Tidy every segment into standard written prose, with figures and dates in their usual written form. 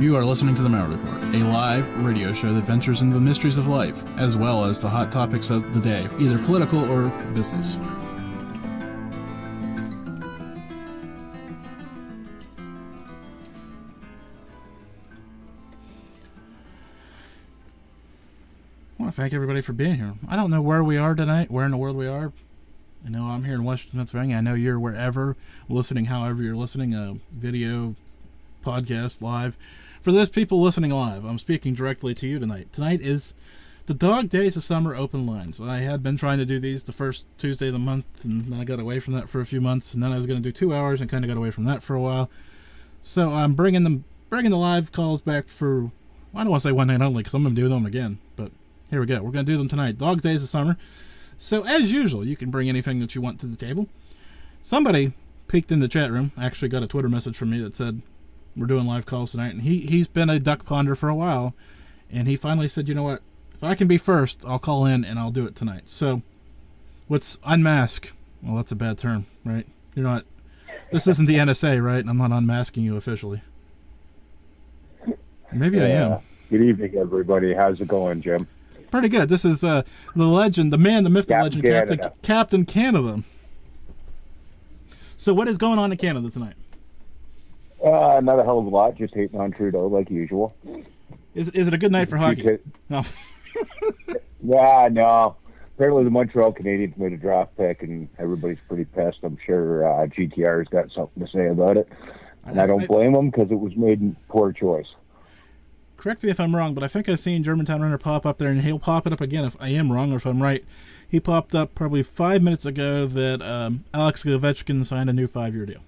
You are listening to the Malliard Report, a live radio show that ventures into the mysteries of life, as well as the hot topics of the day, either political or business. I want to thank everybody for being here. I don't know where we are tonight, where in the world we are. I know I'm here in Western Pennsylvania. I know you're wherever, listening, however you're listening, video, podcast, live. For those people listening live, I'm speaking directly to you tonight. Tonight is the Dog Days of Summer open lines. I had been trying to do these the first Tuesday of the month, and then I got away from that for a few months, and then I was going to do 2 hours and kind of got away from that for a while. So I'm bringing the live calls back for, I don't want to say one night only because I'm going to do them again, but here we go. We're going to do them tonight. Dog Days of Summer. So as usual, you can bring anything that you want to the table. Somebody peeked in the chat room, actually got a Twitter message from me that said, we're doing live calls tonight, and he's been a duck ponder for a while, and he finally said, you know what, if I can be first, I'll call in and I'll do it tonight. So let's unmask. Well, that's a bad term, right? You're not, this isn't the NSA, right? I'm not unmasking you officially. Maybe I am. Good evening, everybody. How's it going, Jim? Pretty good. This is the legend, the man, the myth, the legend, Captain Canada. So what is going on in Canada tonight? Not a hell of a lot, just hating on Trudeau like usual. Is it a good night for hockey? No. Yeah, no. Apparently the Montreal Canadiens made a draft pick, and everybody's pretty pissed. I'm sure GTR's got something to say about it. And I don't blame him because it was made in poor choice. Correct me if I'm wrong, but I think I've seen Germantown Runner pop up there, and he'll pop it up again if I am wrong or if I'm right. He popped up probably 5 minutes ago that Alex Ovechkin signed a new 5-year deal.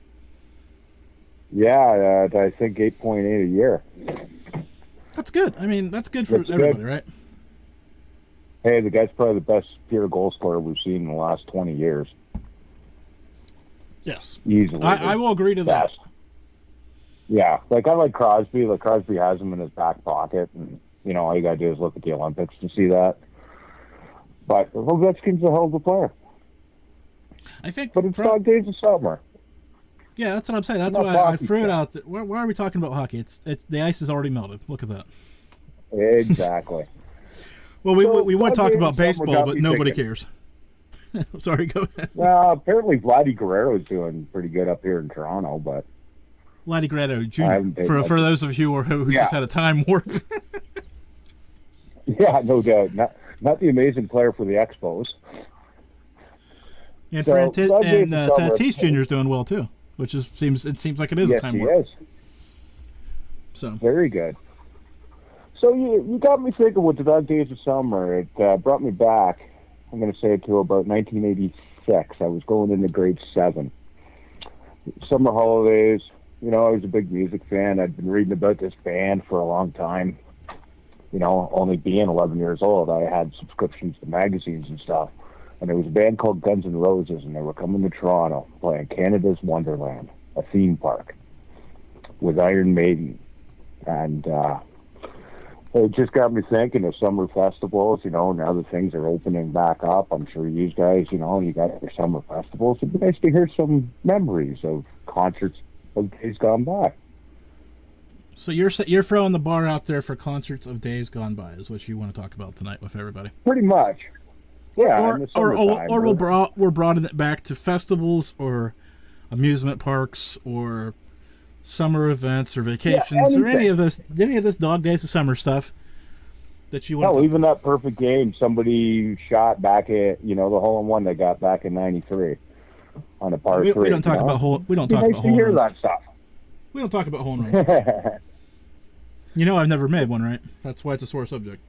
Yeah, I think 8.8 a year. That's good. I mean, that's good for everybody, right? Hey, the guy's probably the best pure goal scorer we've seen in the last 20 years. Yes. Easily. I will agree to that. Yeah, like I like Crosby. Like Crosby has him in his back pocket, and you know all you gotta do is look at the Olympics to see that. But Ovechkin's a hell of a player. I think, but it's Dog Days of Summer. Yeah, that's what I'm saying. That's why I threw it out. Why are we talking about hockey? It's the ice is already melted. Look at that. Exactly. Well, we want to talk about baseball, but nobody cares. Sorry, go ahead. Well, apparently Vladdy Guerrero is doing pretty good up here in Toronto, but Vladdy Guerrero Jr. For those of you who just had a time warp. Yeah, no doubt. Not the amazing player for the Expos. And Tatis Jr. is doing well too, which seems like it is a time warp. Yes, he is. So very good. So you got me thinking with the Dog Days of Summer. It brought me back. I'm going to say to about 1986. I was going into grade 7. Summer holidays. You know, I was a big music fan. I'd been reading about this band for a long time. You know, only being 11 years old, I had subscriptions to magazines and stuff. And there was a band called Guns N' Roses, and they were coming to Toronto, playing Canada's Wonderland, a theme park, with Iron Maiden. And it just got me thinking of summer festivals, you know, now that things are opening back up. I'm sure you guys, you know, you got your summer festivals. It'd be nice to hear some memories of concerts of days gone by. So you're throwing the bar out there for concerts of days gone by is what you want to talk about tonight with everybody. Pretty much. Yeah. We're broadening it back to festivals or amusement parks or summer events or vacations or any of this Dog Days of Summer stuff that you want. Hell, even that perfect game somebody shot back at, you know, the hole-in-one they got back in '93 on a par 3. We don't talk about hole. We don't talk about hole. Hear that stuff. We don't talk about hole in runs. You know, I've never made one, right? That's why it's a sore subject.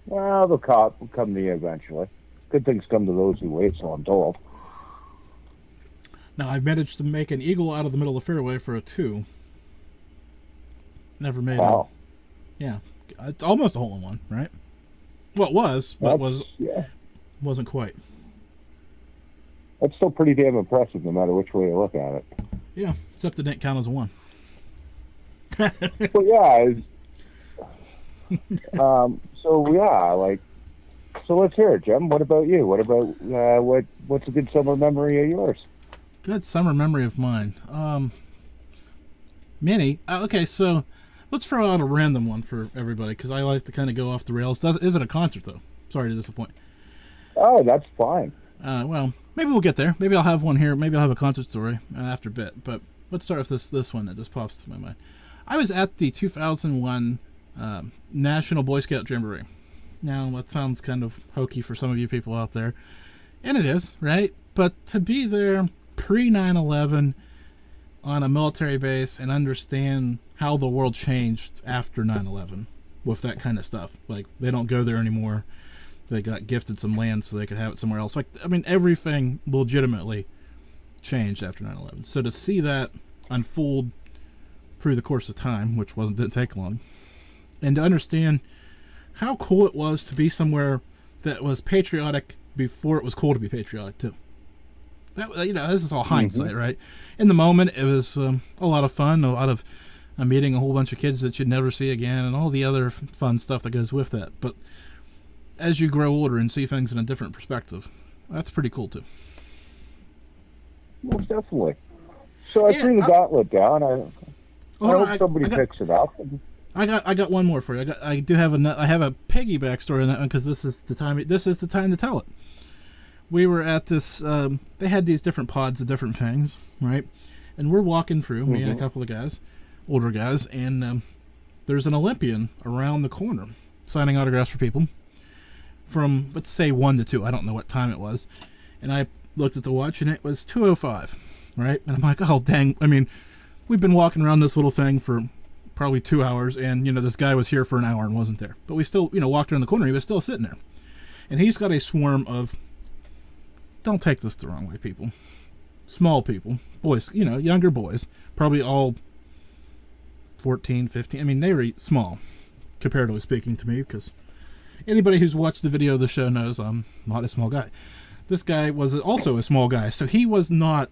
Well, they'll come to you eventually. Good things come to those who wait, so I'm told. Now, I've managed to make an eagle out of the middle of the fairway for a 2. Never made yeah. It's almost a hole-in-one, right? Well, it was, but wasn't quite. That's still pretty damn impressive no matter which way you look at it. Yeah, except it didn't count as a 1. Well, yeah. So let's hear it, Jim. What about you? What about what's a good summer memory of yours? Good summer memory of mine. Many. Okay, so Let's throw out a random one for everybody because I like to kind of go off the rails. Is it a concert though? Sorry to disappoint. Oh, that's fine. Well, maybe we'll get there. Maybe I'll have one here. Maybe I'll have a concert story after a bit. But let's start with this one that just pops to my mind. I was at the 2001 National Boy Scout Jamboree. Now, that sounds kind of hokey for some of you people out there. And it is, right? But to be there pre-9/11 on a military base and understand how the world changed after 9/11 with that kind of stuff. Like, they don't go there anymore. They got gifted some land so they could have it somewhere else. Like, I mean, everything legitimately changed after 9/11. So to see that unfold through the course of time, which didn't take long, and to understand how cool it was to be somewhere that was patriotic before it was cool to be patriotic too. That, this is all hindsight, right? In the moment, it was a lot of fun, a lot of meeting a whole bunch of kids that you'd never see again, and all the other fun stuff that goes with that. But as you grow older and see things in a different perspective, that's pretty cool too. Most definitely. So I threw the gauntlet down. I hope somebody picks it up. I got one more for you. I have a piggyback story on that one because this is the time to tell it. We were at this. They had these different pods of different things, right? And we're walking through, me and a couple of guys, older guys, and there's an Olympian around the corner signing autographs for people from, let's say, 1 to 2. I don't know what time it was. And I looked at the watch, and it was 2:05, right? And I'm like, oh, dang. I mean, we've been walking around this little thing for probably 2 hours, and, this guy was here for an hour and wasn't there. But we still, walked around the corner. He was still sitting there. And he's got a swarm of, don't take this the wrong way, people, small people, boys, younger boys, probably all 14, 15. I mean, they were small, comparatively speaking to me, because anybody who's watched the video of the show knows I'm not a small guy. This guy was also a small guy, so he was not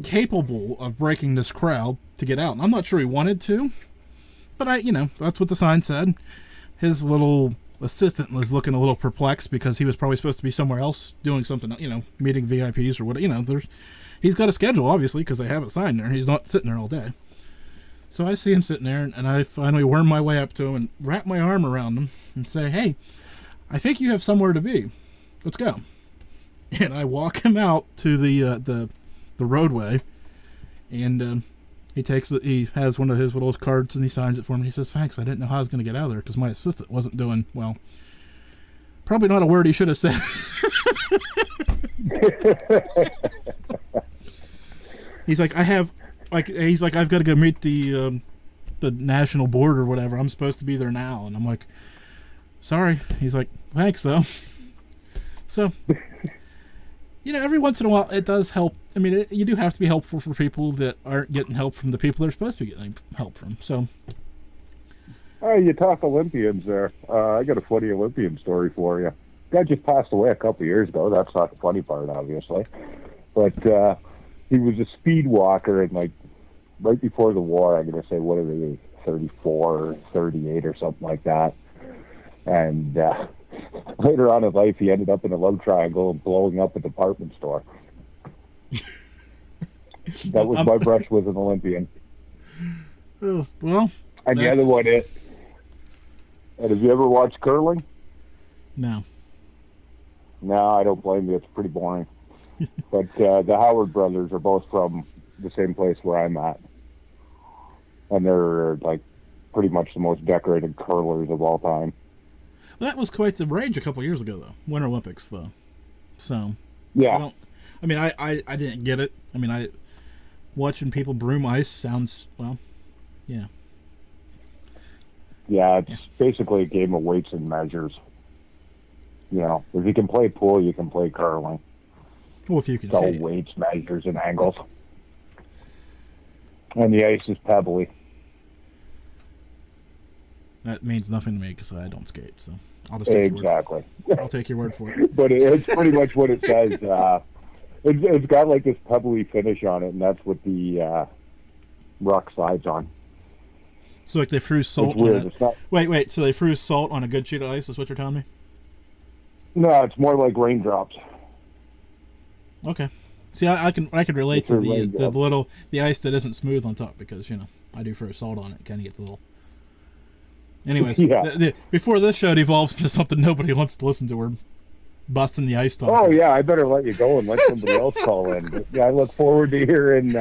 capable of breaking this crowd to get out. And I'm not sure he wanted to, but that's what the sign said. His little assistant was looking a little perplexed because he was probably supposed to be somewhere else doing something, meeting VIPs or whatever. He's got a schedule, obviously, because they have it signed there. He's not sitting there all day. So I see him sitting there, and I finally worm my way up to him and wrap my arm around him and say, "Hey, I think you have somewhere to be. Let's go." And I walk him out to the roadway, and he has one of his little cards and he signs it for me. He says, "Thanks, I didn't know how I was going to get out of there because my assistant wasn't doing well." Probably not a word he should have said. He's like, I've got to go meet the national board or whatever. I'm supposed to be there now. And I'm like, sorry. He's like, thanks though. So, every once in a while it does help. I mean, you do have to be helpful for people that aren't getting help from the people they're supposed to be getting help from. So, you talk Olympians there. I got a funny Olympian story for you. Guy just passed away a couple of years ago. That's not the funny part, obviously. But he was a speed walker, and right before the war, I'm going to say, what are they, 34 or 38 or something like that. And later on in life, he ended up in a love triangle and blowing up a department store. That was my brush with an Olympian. Oh, well, and the other one is, and have you ever watched curling? No. No, I don't blame you. It's pretty boring. But the Howard brothers are both from the same place where I'm at. And they're pretty much the most decorated curlers of all time. That was quite the rage a couple years ago, though. Winter Olympics, though. So, yeah. I didn't get it. I mean, watching people broom ice sounds, well, yeah. Yeah, it's basically a game of weights and measures. If you can play pool, you can play curling. Well, if you can it's all skate. Weights, measures, and angles. And the ice is pebbly. That means nothing to me because I don't skate, so I'll just take exactly. I'll take your word for it. But it's pretty much what it says. It's got this pebbly finish on it, and that's what the rock slides on. So they threw salt on it. Wait. So they threw salt on a good sheet of ice? Is what you're telling me? No, it's more like raindrops. Okay. See, I can relate to the ice that isn't smooth on top because I do for a salt on it. Kind of gets a little. Anyways, Yeah. before this show devolves into something nobody wants to listen to, we're busting the ice talk. Oh, yeah, I better let you go and let somebody else call in. But, yeah, I look forward to hearing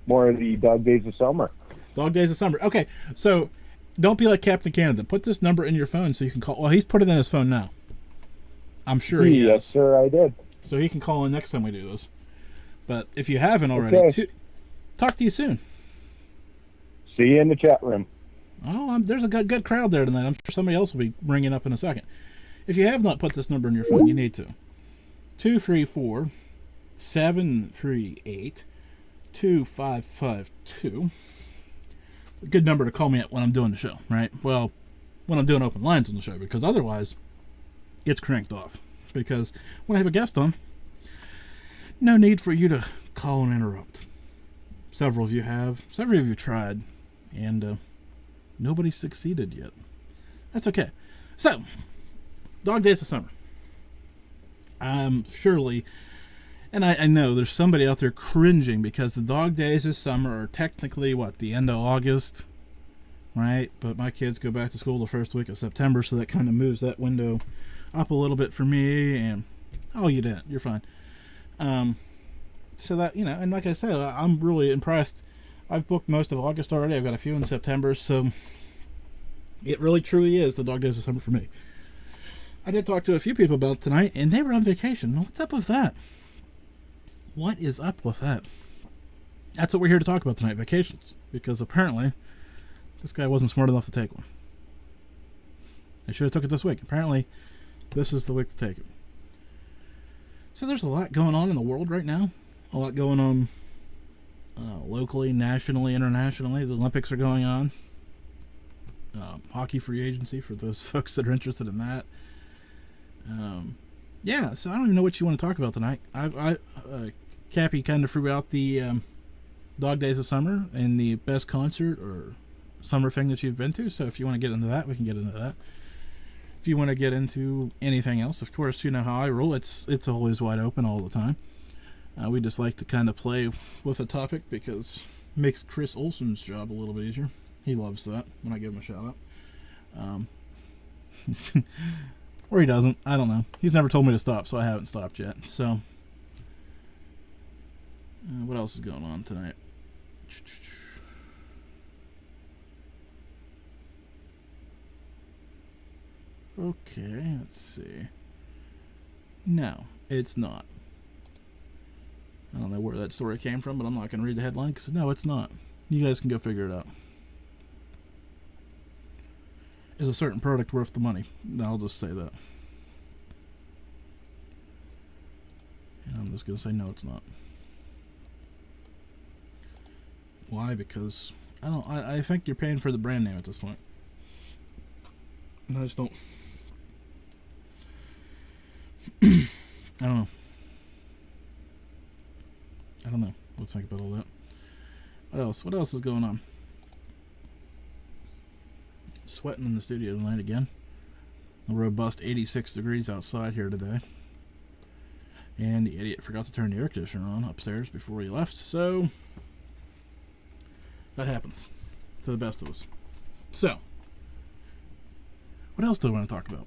more of the Dog Days of Summer. Dog Days of Summer. Okay, so don't be like Captain Canada. Put this number in your phone so you can call. Well, he's put it in his phone now. I'm sure he Yes, is. sir, I did. So he can call in next time we do this. But if you haven't already, talk to you soon. See you in the chat room. Oh, there's a good crowd there tonight. I'm sure somebody else will be ringing up in a second. If you have not put this number in your phone, you need to. 234-738-2552. A good number to call me at when I'm doing the show, right? Well, when I'm doing open lines on the show, because otherwise it's cranked off. Because when I have a guest on, no need for you to call and interrupt. Several of you have. Several of you tried. And nobody's succeeded yet. That's okay. So, Dog Days of Summer. Surely, and I know there's somebody out there cringing because the Dog Days of Summer are technically, the end of August, right? But my kids go back to school the first week of September, so that kind of moves that window up a little bit for me. And, oh, you didn't. You're fine. So that, and like I said, I'm really impressed. I've booked most of August already. I've got a few in September, so it really truly is the Dog Days of Summer for me. I did talk to a few people about it tonight, and they were on vacation. What's up with that? What is up with that? That's what we're here to talk about tonight, vacations. Because apparently, this guy wasn't smart enough to take one. I should have took it this week. Apparently, this is the week to take it. So there's a lot going on in the world right now. A lot going on locally, nationally, internationally. The Olympics are going on. Hockey free agency for those folks that are interested in that. So I don't even know what you want to talk about tonight. Cappy kind of threw out the Dog Days of Summer and the best concert or summer thing that you've been to. So if you want to get into that, we can get into that. If you want to get into anything else, of course, you know how I roll. It's always wide open all the time. We just like to kind of play with a topic because it makes Chris Olson's job a little bit easier. He loves that when I give him a shout out. Or he doesn't. I don't know. He's never told me to stop, so I haven't stopped yet. So, what else is going on tonight? Okay, let's see. No, it's not. I don't know where that story came from, but I'm not going to read the headline because no, it's not. You guys can go figure it out. Is a certain product worth the money? I'll just say that. And I'm just going to say no, it's not. Why? Because I think you're paying for the brand name at this point. And I just don't. I don't know. What to think about all that. What else? What else is going on? Sweating in the studio tonight again. A robust 86 degrees outside here today. And the idiot forgot to turn the air conditioner on upstairs before he left, so that happens to the best of us. So, what else do I want to talk about?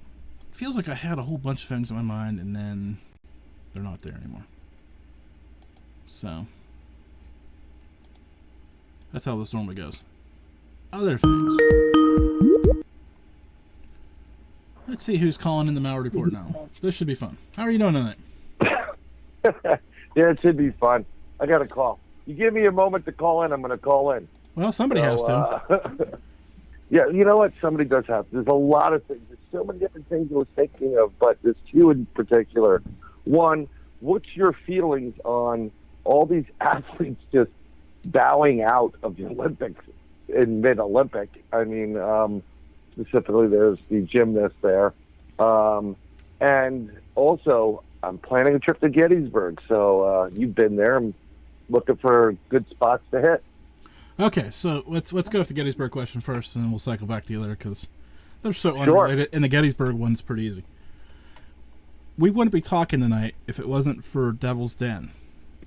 It feels like I had a whole bunch of things in my mind and then they're not there anymore. So, that's how this normally goes. Other things. Let's see who's calling in the Malliard Report now. This should be fun. How are you doing tonight? Yeah, it should be fun. I got a call. You give me a moment to call in, I'm going to call in. Well, somebody has to. Yeah, you know what? Somebody does have to. There's a lot of things. There's so many different things I was thinking of, but there's two in particular. One, what's your feelings on all these athletes just bowing out of the Olympics in mid-Olympic? I mean, specifically there's the gymnast there. And also, I'm planning a trip to Gettysburg, so you've been there. I'm looking for good spots to hit. Okay, so let's go with the Gettysburg question first, and then we'll cycle back to the other because they're so unrelated, and the Gettysburg one's pretty easy. We wouldn't be talking tonight if it wasn't for Devil's Den,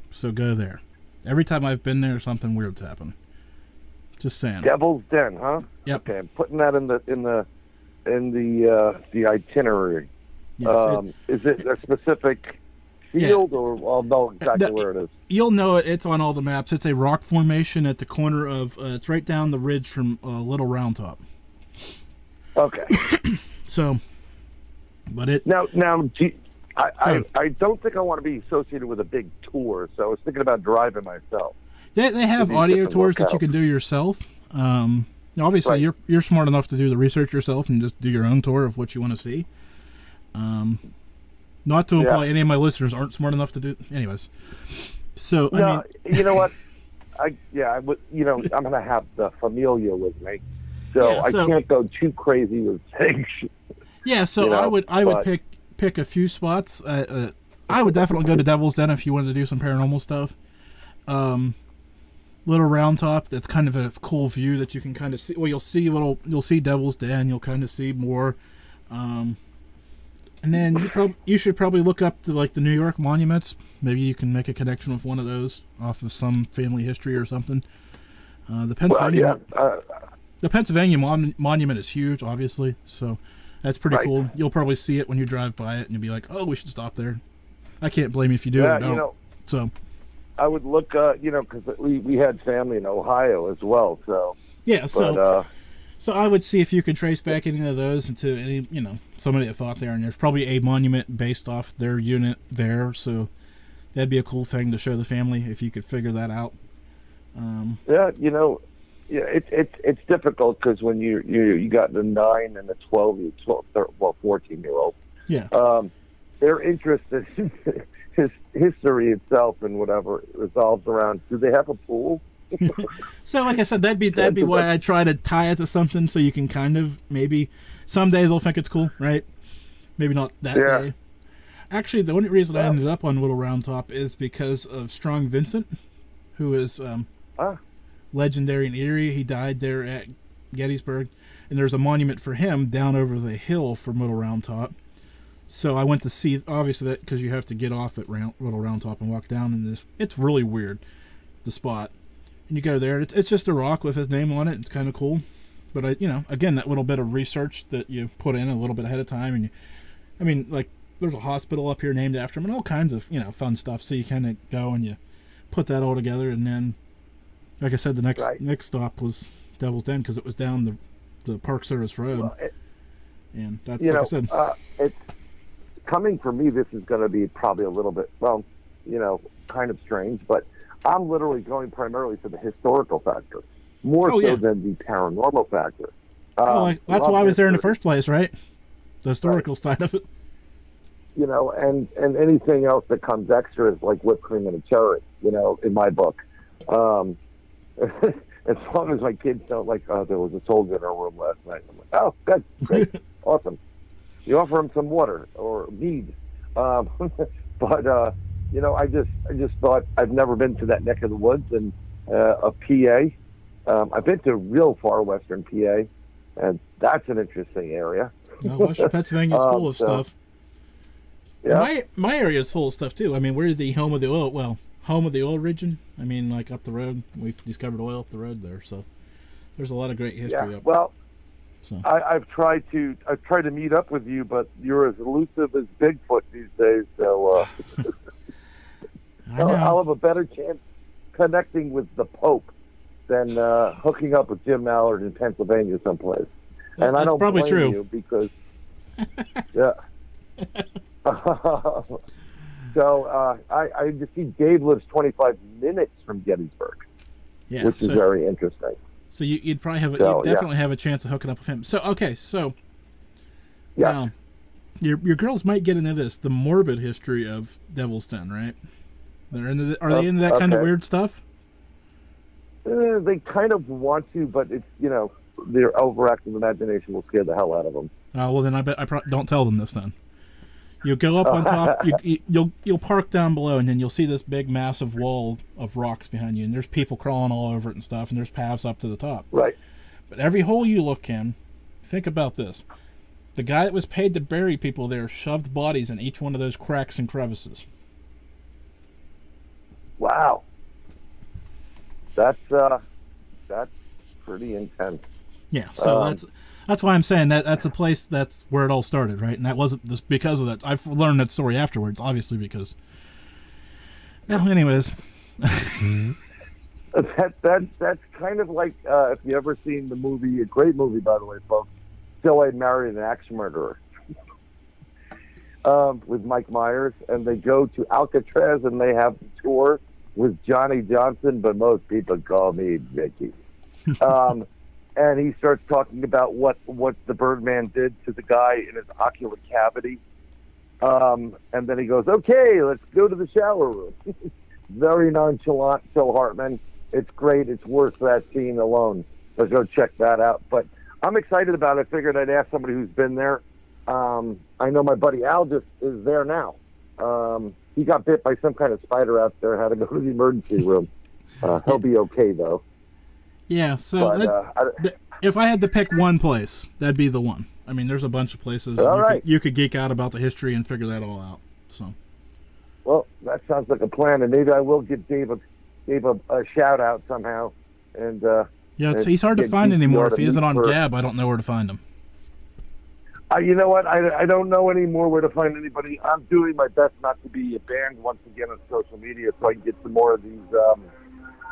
so go there. Every time I've been there, something weird's happened. Just saying. Devil's Den, huh? Yep. Okay, I'm putting that in the itinerary. Yes, Is it a specific field, or I'll know exactly where it is? You'll know it. It's on all the maps. It's a rock formation at the corner of. It's right down the ridge from Little Round Top. Okay. So, but it Now, I don't think I want to be associated with a big tour, so I was thinking about driving myself. they have these audio different tours that you locales. can do yourself. Obviously, Right. you're smart enough to do the research yourself and just do your own tour of what you want to see. Not to imply any of my listeners aren't smart enough to do. Anyways, so No, I mean, you know what? I would. I'm gonna have the familia with me, so Yeah, so- I can't go too crazy with things. yeah. So you know, I would but- pick a few spots. I would definitely go to Devil's Den if you wanted to do some paranormal stuff. Little Round Top, that's kind of a cool view that you can kind of see. Well, you'll see Devil's Den. You'll kind of see more. And then you should probably look up the New York monuments. Maybe you can make a connection with one of those off of some family history or something. The Pennsylvania the Pennsylvania monument is huge, obviously, so that's pretty Right. cool. You'll probably see it when you drive by it, and you'll be like, "Oh, we should stop there." I can't blame you if you do or don't. So I would look, because we had family in Ohio as well, so. yeah, But, so I would see if you could trace back any of those into any, somebody that fought there, and there's probably a monument based off their unit there, so that'd be a cool thing to show the family if you could figure that out. it's difficult because when you got the 9 and the 14-year-old, Yeah. their interest in his history itself and whatever revolves around, do they have a pool? So, like I said, that'd be why I try to tie it to something so you can kind of maybe someday they'll think it's cool, right? Maybe not that day. Actually, the only reason I ended up on Little Round Top is because of Strong Vincent, who is legendary in Erie. He died there at Gettysburg, and there's a monument for him down over the hill from Little Round Top. So I went to see, obviously, that because you have to get off at Little Round Top and walk down in this. It's really weird, the spot. And you go there, it's just a rock with his name on it. It's kind of cool. But, again, that little bit of research that you put in a little bit ahead of time. And there's a hospital up here named after him and all kinds of, fun stuff. So you kind of go and you put that all together. And then, like I said, the next stop was Devil's Den because it was down the Park Service Road. Well, and that's, like I said. It's coming for me, this is going to be probably a little bit, kind of strange, but I'm literally going primarily for the historical factor, more than the paranormal factor. That's why I was there in the first place, right? The historical side of it. And anything else that comes extra is like whipped cream and a cherry, in my book. As long as my kids don't there was a soldier in our room last night. I'm like, oh, good, great, awesome. You offer them some water or mead. But I just thought I've never been to that neck of the woods, and a PA. I've been to real far western PA, and that's an interesting area. Western Pennsylvania's full of stuff. Yeah. My area is full of stuff too. I mean, we're the home of the oil. Well, home of the oil region. I mean, up the road, we've discovered oil up the road there. So there's a lot of great history up. Well, so I've tried to meet up with you, but you're as elusive as Bigfoot these days. So I'll have a better chance connecting with the Pope than hooking up with Jim Malliard in Pennsylvania someplace. Well, and I don't probably blame true. you because So I just see Dave lives 25 minutes from Gettysburg, which is very interesting. So you'd probably have you'd definitely have a chance of hooking up with him. So now your girls might get into this, the morbid history of Devil's Den, right? Are they into that kind of weird stuff? They kind of want to, but it's their overactive imagination will scare the hell out of them. Oh well, then I bet don't tell them this then. You'll go up on top. You'll park down below, and then you'll see this big, massive wall of rocks behind you, and there's people crawling all over it and stuff, and there's paths up to the top. Right. But every hole you look in, think about this: the guy that was paid to bury people there shoved bodies in each one of those cracks and crevices. Wow. That's pretty intense. Yeah, so that's why I'm saying that's a place, that's where it all started, right? And that wasn't just because of that. I've learned that story afterwards, obviously, because. Well, anyways. That's kind of like if you ever seen the movie, a great movie by the way, folks. Still, I Married an Axe Murderer. With Mike Myers, and they go to Alcatraz and they have the tour with Johnny Johnson, but most people call me Vicky. And he starts talking about what the Birdman did to the guy in his ocular cavity. And then he goes, okay, let's go to the shower room. Very nonchalant, Phil Hartman. It's great. It's worth that scene alone. So go check that out. But I'm excited about it. I figured I'd ask somebody who's been there. I know my buddy Al just is there now. He got bit by some kind of spider out there, had to go to the emergency room. He'll be okay, though. Yeah, so if I had to pick one place, that'd be the one. I mean, there's a bunch of places you could geek out about the history and figure that all out. So, well, that sounds like a plan, and maybe I will give Dave a shout out somehow. And he's hard to find anymore. If he isn't on Gab, I don't know where to find him. You know what? I don't know anymore where to find anybody. I'm doing my best not to be banned once again on social media, so I can get some more of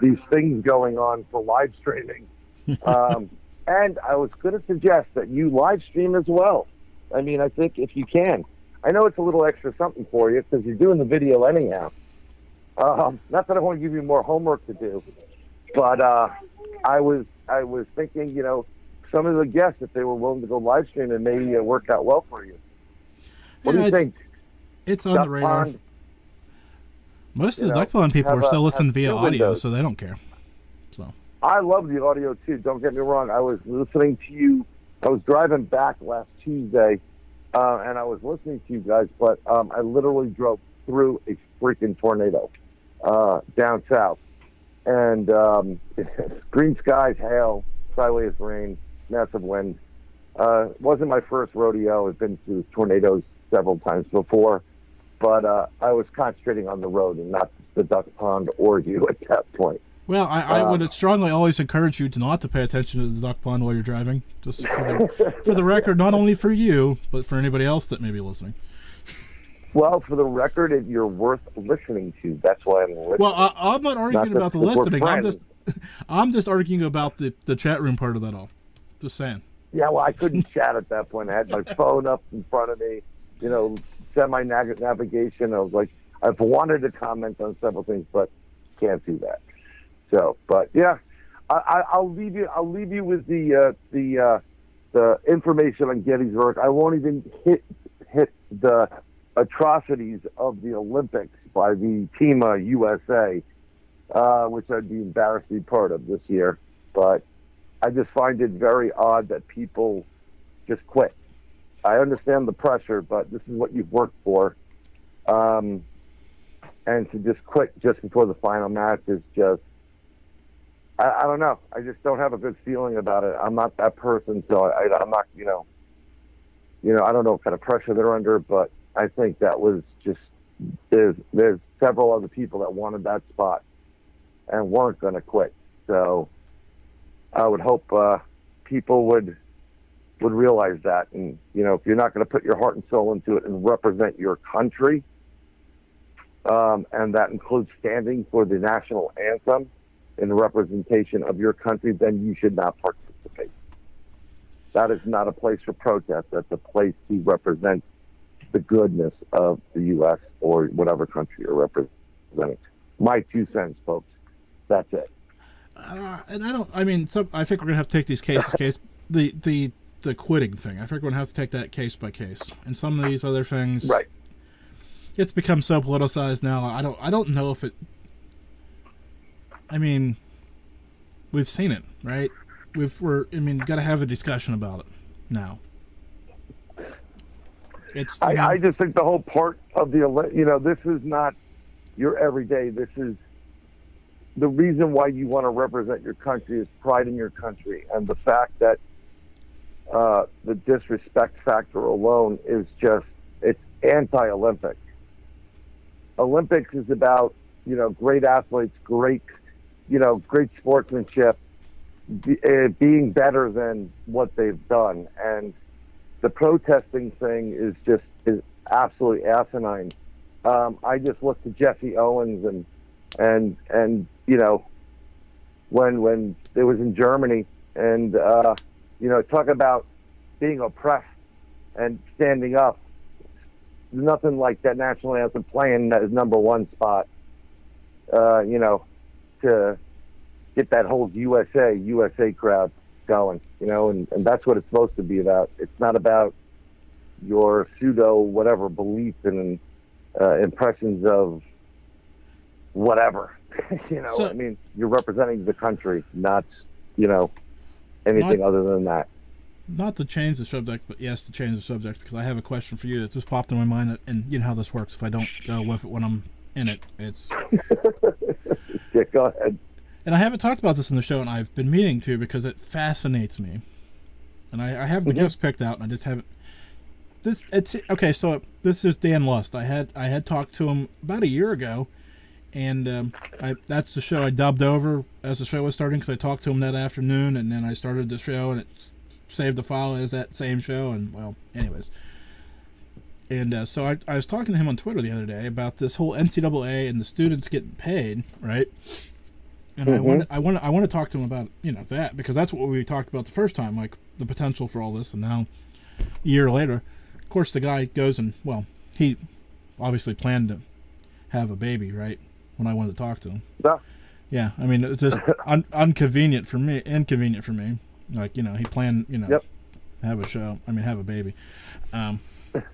these things going on for live streaming. And I was going to suggest that you live stream as well. I mean, I think if you can. I know it's a little extra something for you because you're doing the video anyhow. Not that I want to give you more homework to do, but I was thinking, some of the guests, if they were willing to go live stream, it may work out well for you. What do you think? It's on the radar. Pond, most of the Duck Pond people are still listening via audio, so they don't care. So I love the audio too. Don't get me wrong. I was listening to you. I was driving back last Tuesday, and I was listening to you guys. But I literally drove through a freaking tornado down south, and green skies, hail, sideways rain, massive wind. Wasn't my first rodeo. I've been through tornadoes several times before, but I was concentrating on the road and not the duck pond or you at that point. Well, I would strongly always encourage you to not to pay attention to the duck pond while you're driving, just for the record, not only for you, but for anybody else that may be listening. Well, for the record, you're worth listening to. That's why I'm listening. Well, I'm not arguing about the listening. I'm just arguing about the chat room part of that all. Just saying. Yeah, well, I couldn't chat at that point. I had my phone up in front of me, semi-navigation. I was like, I've wanted to comment on several things, but can't do that. So, but yeah, I'll leave you. I'll leave you with the information on Gettysburg. I won't even hit the atrocities of the Olympics by the Team USA, which I'd be embarrassed to be part of this year. But I just find it very odd that people just quit. I understand the pressure, but this is what you've worked for. And to just quit just before the final match is just, I don't know. I just don't have a good feeling about it. I'm not that person, so I'm not, I don't know what kind of pressure they're under, but I think that was just, there's several other people that wanted that spot and weren't going to quit. So I would hope people would realize that. And, if you're not going to put your heart and soul into it and represent your country, and that includes standing for the national anthem in the representation of your country, then you should not participate. That is not a place for protest. That's a place to represent the goodness of the U.S. or whatever country you're representing. My 2 cents, folks. That's it. And I think we're going to have to take these cases, the quitting thing. I think we're going to have to take that case by case. And some of these other things, right? It's become so politicized now. I don't know if it. I mean, we've seen it, right? Got to have a discussion about it now. I just think the whole part of this is not your everyday. This is the reason why you want to represent your country is pride in your country, and the fact that the disrespect factor alone is it's anti-Olympic. Olympics is about great athletes, great sportsmanship, being better than what they've done. And the protesting thing is absolutely asinine. I just looked at Jesse Owens and you know, when it was in Germany, and you know, talk about being oppressed and standing up. Nothing like that national anthem playing that number one spot. You know, to get that whole USA crowd going. You know, and that's what it's supposed to be about. It's not about your pseudo whatever belief and impressions of whatever. You know, I mean, you're representing the country, not, you know, anything other than that. Not to change the subject, but yes, to change the subject, because I have a question for you that just popped in my mind, and you know how this works. If I don't go with it when I'm in it, it's... Yeah, go ahead. And I haven't talked about this in the show, and I've been meaning to, because it fascinates me. And I have the gifts picked out, and I just haven't... Okay, so this is Dan Lust. I had talked to him about a year ago, and that's the show I dubbed over as the show was starting, because I talked to him that afternoon, and then I started the show, and it saved the file as that same show, and, well, anyways. And so I was talking to him on Twitter the other day about this whole NCAA and the students getting paid, right? And I want to talk to him about, you know, that, because that's what we talked about the first time, like the potential for all this, and now, a year later, of course, the guy goes and, well, he obviously planned to have a baby, right? When I wanted to talk to him. Yeah, I mean, it's just inconvenient for me. Like, you know, he planned, you know, have a baby.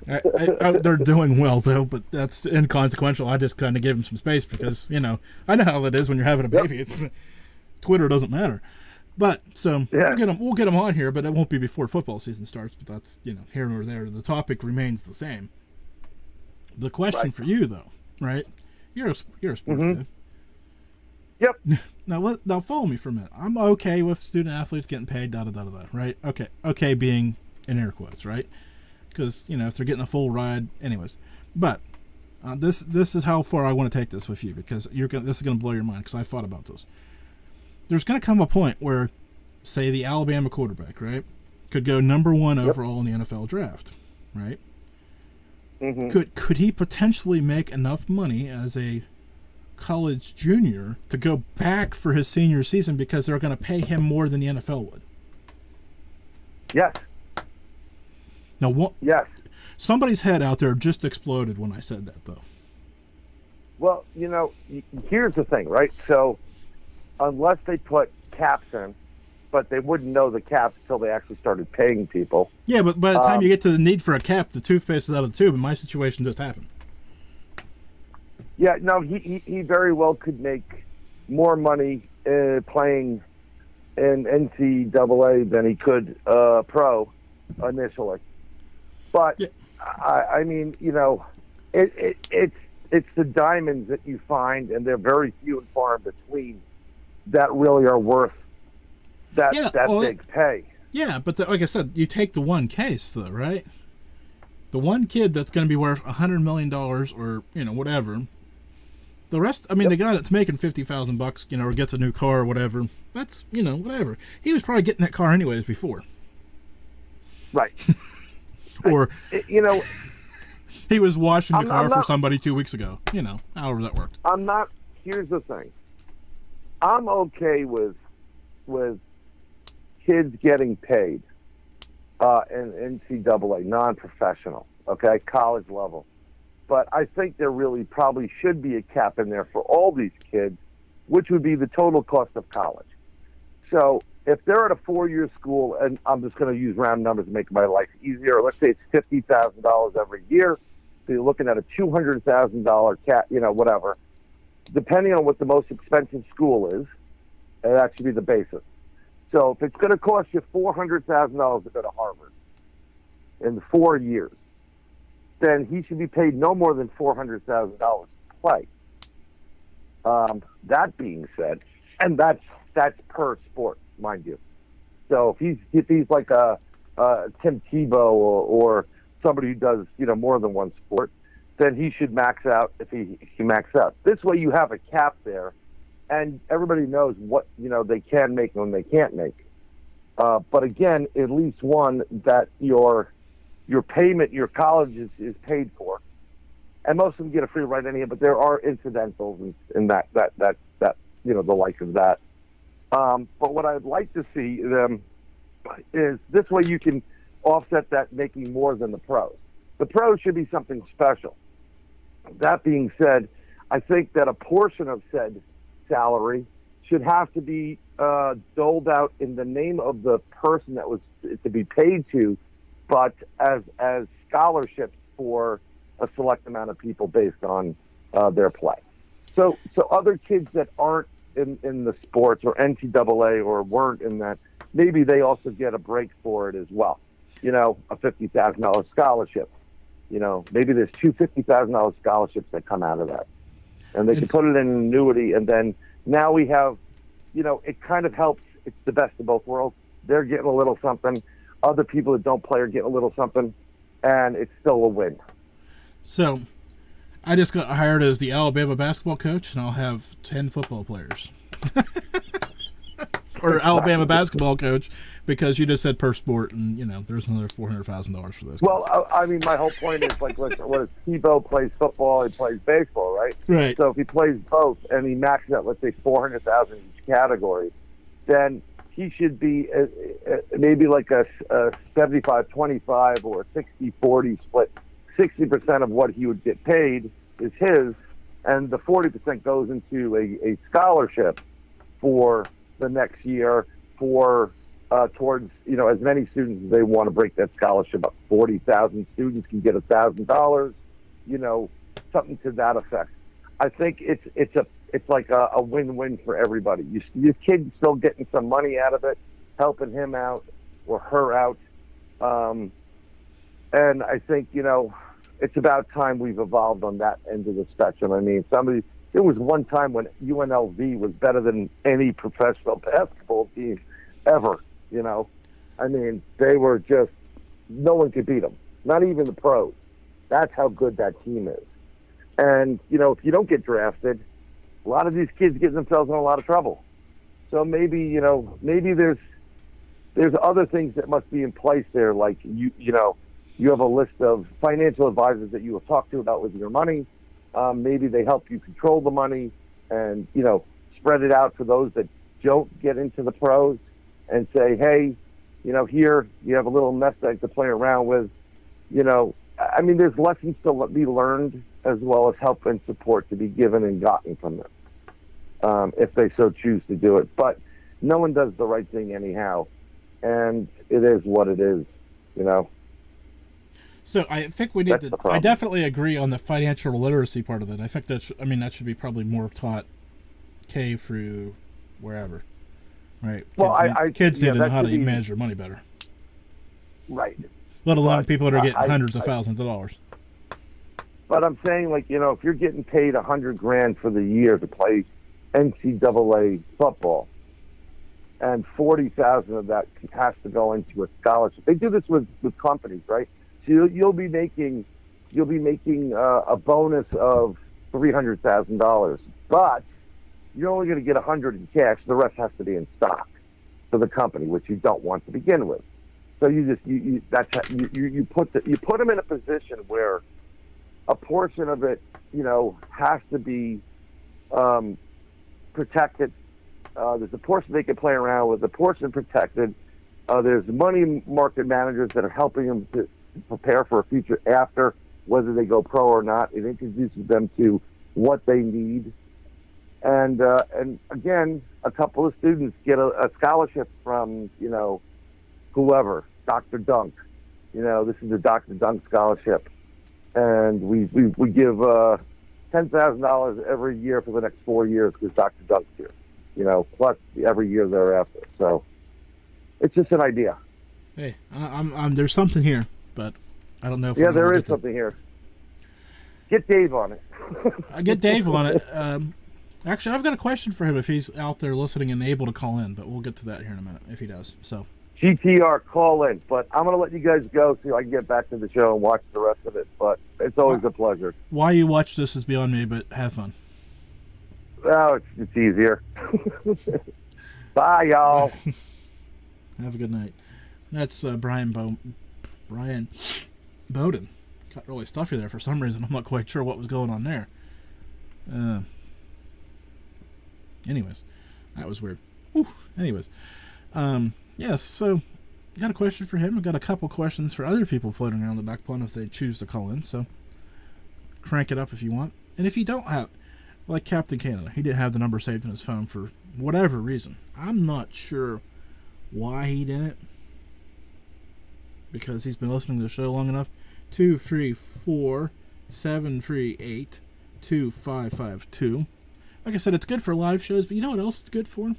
They're doing well, though, but that's inconsequential. I just kind of gave him some space because, you know, I know how it is when you're having a baby. Twitter doesn't matter. But, so, we'll get him on here, but it won't be before football season starts. But that's, you know, here or there. The topic remains the same. The question for you, though, right? You're a sports dude. Yep. Now follow me for a minute. I'm okay with student athletes getting paid, right? Okay being in air quotes, right? Because, you know, if they're getting a full ride, anyways. But this is how far I want to take this with you, because this is going to blow your mind, because I thought about this. There's going to come a point where, say, the Alabama quarterback, right, could go number one overall in the NFL draft, right? Could he potentially make enough money as a college junior to go back for his senior season because they're going to pay him more than the NFL would? Yes. Now, what? Yes. Somebody's head out there just exploded when I said that, though. Well, you know, here's the thing, right? So, unless they put caps in, but they wouldn't know the caps until they actually started paying people. Yeah, but by the time you get to the need for a cap, the toothpaste is out of the tube, and my situation just happened. Yeah, no, he very well could make more money playing in NCAA than he could pro initially. But I mean, you know, it's the diamonds that you find, and they're very few and far in between, that really are worth that big pay. Yeah, but like I said, you take the one case, though, right? The one kid that's going to be worth $100 million, or, you know, whatever. The rest, I mean, the guy that's making $50,000, you know, or gets a new car or whatever, that's, you know, whatever. He was probably getting that car anyways before. Right. Or, you know, he was washing the car for somebody 2 weeks ago. You know, however that worked. Here's the thing. I'm okay with kids getting paid in NCAA, non-professional, okay, college level. But I think there really probably should be a cap in there for all these kids, which would be the total cost of college. So if they're at a 4-year school, and I'm just going to use round numbers to make my life easier, let's say it's $50,000 every year, so you're looking at a $200,000 cap, you know, whatever. Depending on what the most expensive school is, that should be the basis. So if it's going to cost you $400,000 to go to Harvard in 4 years, then he should be paid no more than $400,000 to play. That being said, and that's per sport, mind you. So if he's like a Tim Tebow or somebody who does, you know, more than one sport, then he should max out if he max out. This way you have a cap there and everybody knows what they can make and when they can't make. But again, at least one that your payment, your college is paid for, and most of them get a free ride anyhow. But there are incidentals in that the like of that. But what I'd like to see them is this way you can offset that making more than the pros. The pros should be something special. That being said, I think that a portion of said salary should have to be doled out in the name of the person that was to be paid to, but as scholarships for a select amount of people based on their play. So other kids that aren't in the sports or NCAA or weren't in that, maybe they also get a break for it as well. A $50,000 scholarship. Maybe there's two $50,000 scholarships that come out of that, and they can put it in an annuity, and then now we have, it kind of helps. It's the best of both worlds. They're getting a little something. Other people that don't play are getting a little something, and it's still a win. So, I just got hired as the Alabama basketball coach, and I'll have 10 football players. Or Alabama basketball coach, because you just said per sport, and there's another $400,000 for those. Well, I mean, my whole point is what if Tebow plays football, he plays baseball, right? Right. So if he plays both and he maxes out, let's say $400,000 each category, then he should be maybe like a 75-25 or 60-40 split. 60% of what he would get paid is his, and the 40% goes into a scholarship for the next year for towards as many students as they want to break that scholarship up. 40,000 students can get $1,000, something to that effect. I think it's like a win-win for everybody. Your kid's still getting some money out of it, helping him out or her out, and I think it's about time we've evolved on that end of the spectrum. I mean, there was one time when UNLV was better than any professional basketball team ever. I mean, they were just, no one could beat them, not even the pros. That's how good that team is. And if you don't get drafted, a lot of these kids get themselves in a lot of trouble. So maybe maybe there's other things that must be in place there, like you have a list of financial advisors that you will talk to about with your money. Maybe they help you control the money and, spread it out for those that don't get into the pros and say, hey, here you have a little nest egg to play around with. I mean, there's lessons to be learned as well as help and support to be given and gotten from them if they so choose to do it. But no one does the right thing anyhow, and it is what it is, So I think we need to. I definitely agree on the financial literacy part of it. I think that should be probably more taught K through wherever, right? Well, kids need to know how to manage their money better, right? Let alone people that are getting hundreds of thousands of dollars. But I'm saying, if you're getting paid $100,000 for the year to play NCAA football, and 40,000 of that has to go into a scholarship. They do this with companies, right? So you'll be making a bonus of $300,000, but you're only going to get $100 in cash. The rest has to be in stock for the company, which you don't want to begin with. So you put them in a position where a portion of it, has to be protected. There's a portion they can play around with, a portion protected. There's money market managers that are helping them to prepare for a future after, whether they go pro or not. It introduces them to what they need. And again, a couple of students get a scholarship from, whoever, Dr. Dunk. This is a Dr. Dunk scholarship. And we give $10,000 every year for the next 4 years because Dr. Dunk's here, plus every year thereafter. So it's just an idea. Hey, there's something here, but I don't know if there is something here. Get Dave on it. Get Dave on it. Actually, I've got a question for him if he's out there listening and able to call in, but we'll get to that here in a minute if he does. So GTR, call in. But I'm going to let you guys go so I can get back to the show and watch the rest of it. But it's always a pleasure. Why you watch this is beyond me, but have fun. Oh, it's easier. Bye, y'all. Have a good night. That's Brian Bowden. Got really stuffy there for some reason. I'm not quite sure what was going on there. Anyways, that was weird. Whew. Anyways, yes, so got a question for him. I've got a couple questions for other people floating around the back pond if they choose to call in, so crank it up if you want. And if you don't have, like Captain Canada, he didn't have the number saved in his phone for whatever reason. I'm not sure why he didn't, because he's been listening to the show long enough. 234-738-2552. Like I said, it's good for live shows, but you know what else it's good for?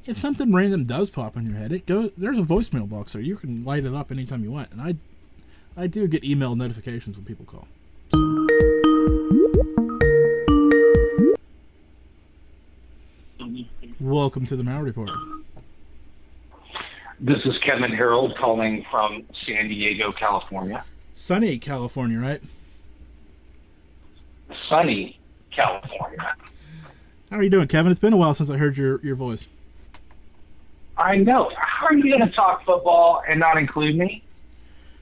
If something random does pop in your head, there's a voicemail box there. You can light it up anytime you want. And I do get email notifications when people call. So. Welcome to the Malliard Report. This is Kevin Harold calling from San Diego, California. Sunny California, right? Sunny California. How are you doing, Kevin? It's been a while since I heard your voice. I know. How are you going to talk football and not include me?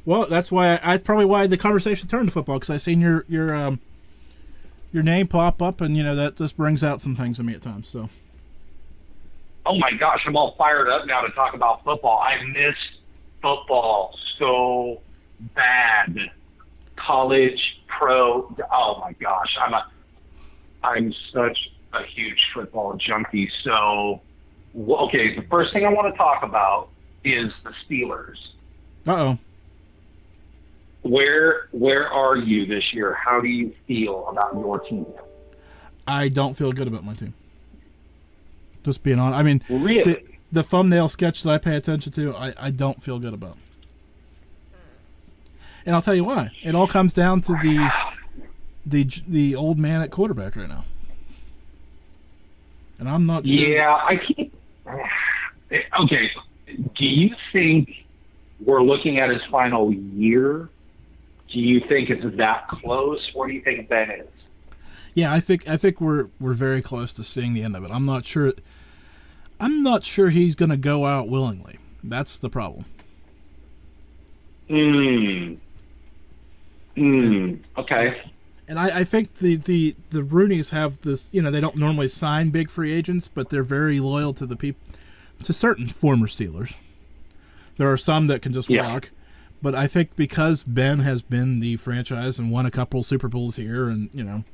Well, that's why probably why the conversation turned to football, because I seen your name pop up, and that just brings out some things in me at times. So. Oh my gosh, I'm all fired up now to talk about football. I miss football so bad. College, pro. Oh my gosh, I'm such a huge football junkie. So, okay, the first thing I want to talk about is the Steelers. Uh-oh. Where are you this year? How do you feel about your team? I don't feel good about my team. Just being honest. I mean, really? The thumbnail sketch that I pay attention to, I don't feel good about. And I'll tell you why. It all comes down to the old man at quarterback right now. And I'm not sure. Yeah, I keep... Okay, do you think we're looking at his final year? Do you think it's that close? What do you think Ben is? Yeah, I think we're very close to seeing the end of it. I'm not sure he's going to go out willingly. That's the problem. Okay. And I think the Rooneys have this, they don't normally sign big free agents, but they're very loyal to to certain former Steelers. There are some that can just walk. But I think because Ben has been the franchise and won a couple Super Bowls here and,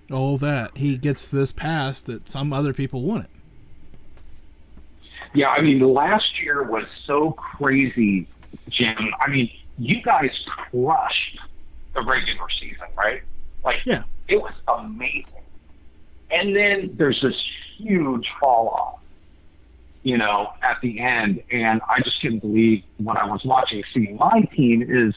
all that, he gets this pass that some other people wouldn't. Yeah, I mean, last year was so crazy, Jim. I mean, you guys crushed the regular season, right? It was amazing. And then there's this huge fall off, at the end. And I just couldn't believe what I was watching. See, my team is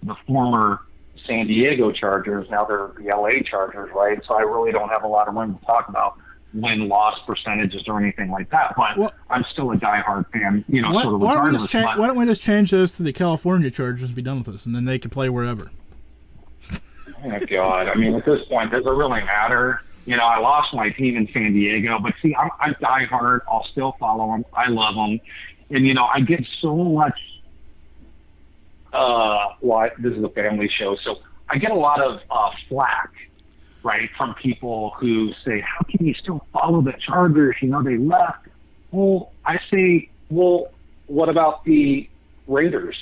the former San Diego Chargers. Now they're the LA Chargers, right? So I really don't have a lot of room to talk about win-loss percentages or anything like that. But I'm still a diehard fan, sort of regardless. Why don't we just change those to the California Chargers and be done with this, and then they can play wherever? Oh, God. I mean, at this point, does it really matter? I lost my team in San Diego, but see, I'm diehard. I'll still follow them. I love them. And, I get so much, this is a family show, so I get a lot of flack, right, from people who say, how can you still follow the Chargers? They left. Well, I say, what about the Raiders,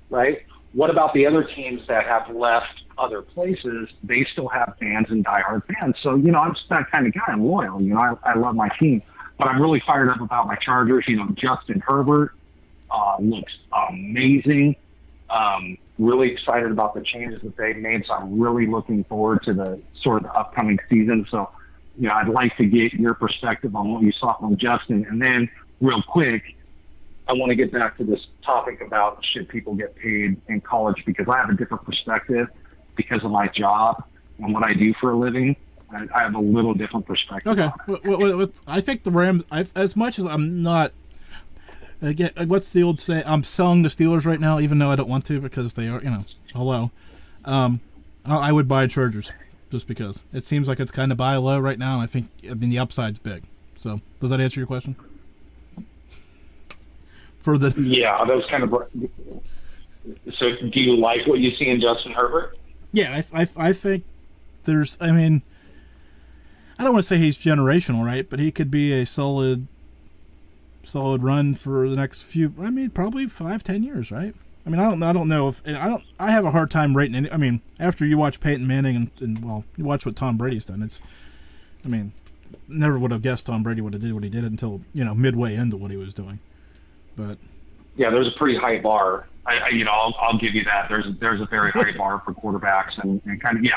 right? What about the other teams that have left other places? They still have fans and diehard fans. So, I'm just that kind of guy. I'm loyal. I love my team. But I'm really fired up about my Chargers. Justin Herbert looks amazing. Really excited about the changes that they've made. So I'm really looking forward to the sort of the upcoming season. So, I'd like to get your perspective on what you saw from Justin. And then real quick, I want to get back to this topic about should people get paid in college, because I have a different perspective because of my job and what I do for a living. I have a little different perspective. Okay. Well, I think the Rams, as much as I'm not, again, what's the old say? I'm selling the Steelers right now, even though I don't want to, because they are, hello. I would buy Chargers. just because it seems like it's kind of buy low right now, and I mean the upside's big. So does that answer your question? Yeah, that was kind of. So, do you like what you see in Justin Herbert? Yeah, I think there's. I mean, I don't want to say he's generational, right? But he could be a solid run for the next few. I mean, probably 5-10 years, right? I mean, I don't know if I have a hard time rating any. I mean, after you watch Peyton Manning and well, you watch what Tom Brady's done. I mean, never would have guessed Tom Brady would have did what he did until midway into what he was doing. But yeah, there's a pretty high bar. I'll give you that. There's a very high bar for quarterbacks and kind of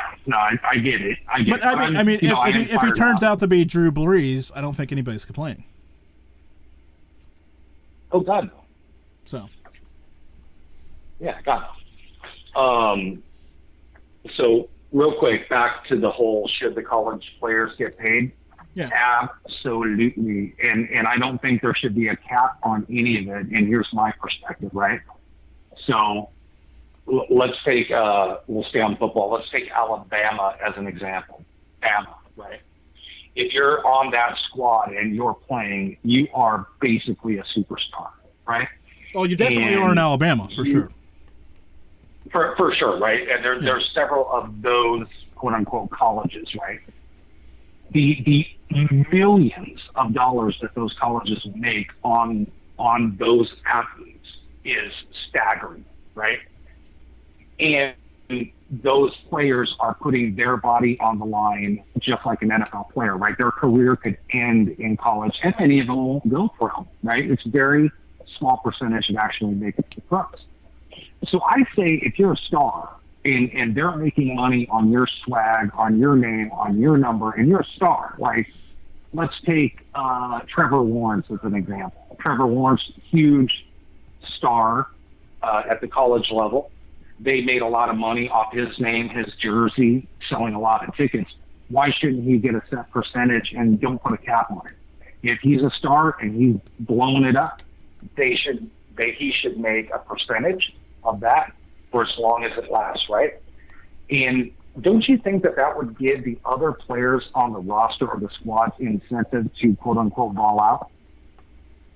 I get it. But I mean, if he turns out to be Drew Brees, I don't think anybody's complaining. Oh God, no. So. Yeah, God. So real quick, back to the whole should the college players get paid? Yeah. Absolutely. And I don't think there should be a cap on any of it. And here's my perspective, right? So let's take, we'll stay on football. Let's take Alabama as an example. Bama, right? If you're on that squad and you're playing, you are basically a superstar, right? Oh, you definitely are in Alabama, for sure. For sure, right? And there's several of those quote-unquote colleges, right? The millions of dollars that those colleges make on those athletes is staggering, right? And those players are putting their body on the line just like an NFL player, right? Their career could end in college, and many of them won't go pro, right? It's very small percentage that actually make it to the pros. So I say if you're a star and they're making money on your swag, on your name, on your number, and you're a star, like let's take Trevor Lawrence as an example. Trevor Lawrence, huge star at the college level. They made a lot of money off his name, his jersey, selling a lot of tickets. Why shouldn't he get a set percentage and don't put a cap on it? If he's a star and he's blowing it up, he should make a percentage of that for as long as it lasts, right? And don't you think that would give the other players on the roster or the squad incentive to quote unquote ball out?